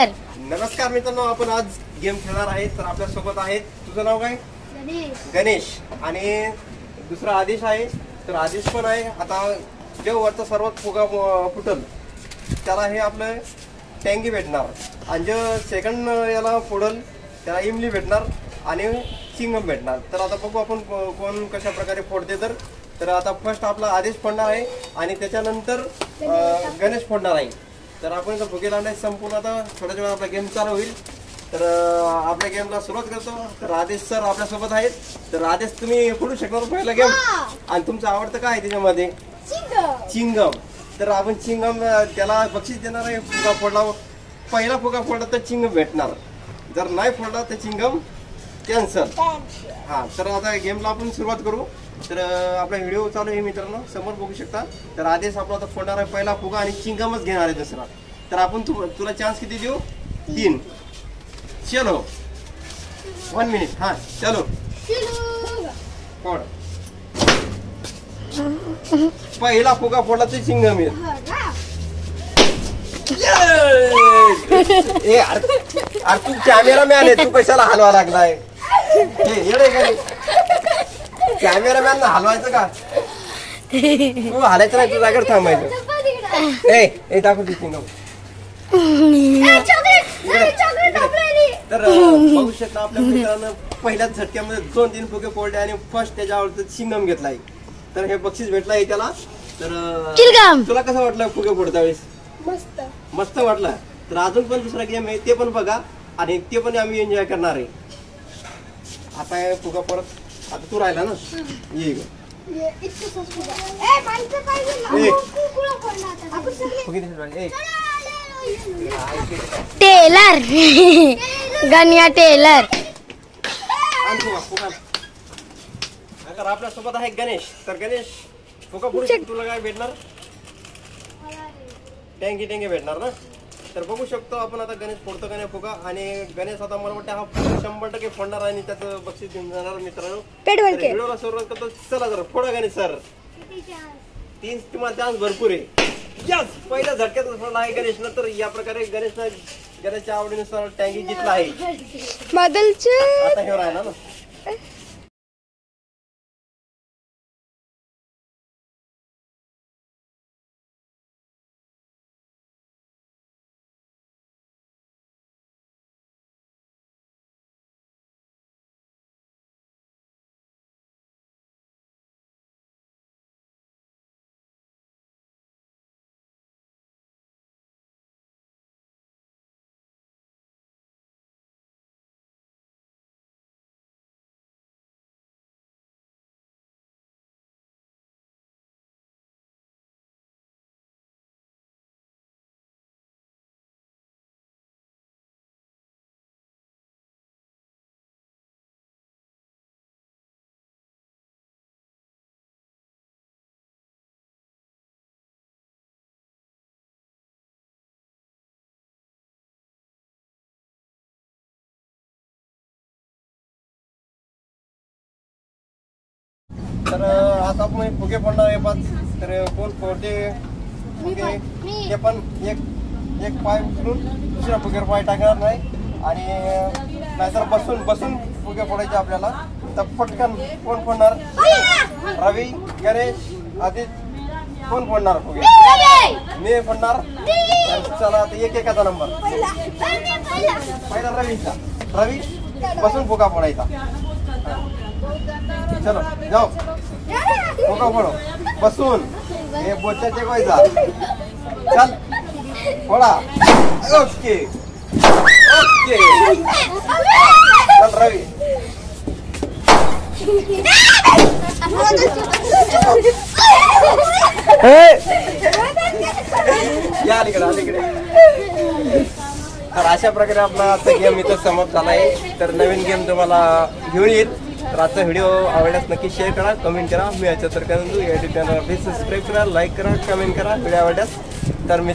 नमस्कार मित्रांनो, आपण आज गेम खेळणार आहे. तर आपल्या सोबत आहेत, तुझं नाव काय? गणेश. आणि दुसरा आदेश आहे. तर आदेश पण आहे. आता जो वरचा सर्वात फुगा फुटल त्याला हे आपलं टँगी भेटणार, आणि जो सेकंड याला फोडल त्याला इमली भेटणार आणि चिंगम भेटणार. तर आता बघू आपण कोण कशा प्रकारे फोडते. तर आता फर्स्ट आपला आदेश फोडणार आहे आणि त्याच्यानंतर गणेश फोडणार आहे. तर आपण इथं फुगे लावण्यास संपूर्ण आता थोड्याच वेळा आपला गेम चालू होईल. तर आपल्या गेमला सुरुवात करतो. तर आदेश सर आपल्यासोबत आहेत. तर आदेश, तुम्ही फोडू शकणार पहिला गेम, आणि तुमचं आवडतं काय आहे त्याच्यामध्ये? चिंगम. तर आपण चिंगम त्याला बक्षीस देणार आहे. फुगा फोडला, पहिला फुगा फोडला तर चिंगम भेटणार, जर नाही फोडला तर चिंगम कॅन्सल. हा, तर आता गेमला आपण सुरुवात करू. तर आपला व्हिडिओ चालू आहे मित्रांनो, समोर बघू शकता. तर आदेश आपला आता फोडणार आहे पहिला फुगा आणि चिंगमच घेणार आहे दुसरा. तर आपण तुला चान्स किती देऊ? 3. चलो 1 मिनिट. हा, चलो फोड. पहिला फुगा फोडला तर चिंगम येईल. अरे तू कॅमेरामॅन आहे, तू कशाला हलवा लागलाय? कॅमेरामॅन हलवायचं का? तू हलायचं नाही, तू जागेवर थांबायचं. ए दाखव ती चिंगम. तर बघू शकता आपल्या मित्रांनो पहिल्याच झटक्यामध्ये 2-3 फुगे फोडले आणि फर्स्ट त्याच्यावर चिंगम घेतलाय. तर हे बक्षीस भेटलंय त्याला. तर तुला कसं वाटलं फुगे फोडता वेळेस? मस्त वाटलं. तर अजून पण दुसरा गेम आहे, ते पण बघा आणि ते पण आम्ही एन्जॉय करणार आहे. आता फुगा परत आता तू राहिला ना, ये टेलर. गनिया टेलर. आपल्या सोबत आहे गणेश. तर गणेश, फुगा फोडू तुला काय भेटणार? टँगी भेटणार ना. तर बघू शकतो आपण आता गणेश फोडतो का नाही फुगा. आणि गणेश आता मला वाटतं हा 100% फोडणार आणि त्याचं बक्षीस घेऊन जाणार मित्रांनो. व्हिडिओला सुरुवात करतो. चला जरा फोडा गणेश सर. 3 तुम्हाला चान्स भरपूर आहे. यस, पहिल्या झटक्यात फोडला आहे गणेशनं. तर या प्रकारे गणेशच्या आवडीनुसार टँगी जिंकला आहे. आता हे राहिला ना. तर आता आपण फुगे फोडणार आहे 5. तर कोण फोडते फुगे ते पण एक पाय उचलून दुसऱ्या फुग्यावर पाय टाकणार नाही. आणि नाहीतर बसून फुगे फोडायचे आपल्याला. तर पटकन कोण फोडणार? रवी, गणेश, आदित्य, कोण फोडणार फुगे? मी फोडणार. चला आता एकाचा नंबर. पहिला रवीचा. रवी बसून फुगा फोडायचा. चलो जाओ, फुगा फोडो बसून. हे बोचाचे व्हायचा. चल फोडा. ओके चल रवी. या अलीकडे. तर अशा प्रकारे आपला आजचा गेम इथं समाप्त झाला आहे. तर नवीन गेम तुम्हाला घेऊन येईल. तर आजचा व्हिडिओ आवडल्यास नक्की शेअर करा, कमेंट करा. मी याच्या तर करून या चॅनलला प्लीज सबस्क्राईब करा, लाईक करा, कमेंट करा व्हिडिओ आवडल्यास. तर मी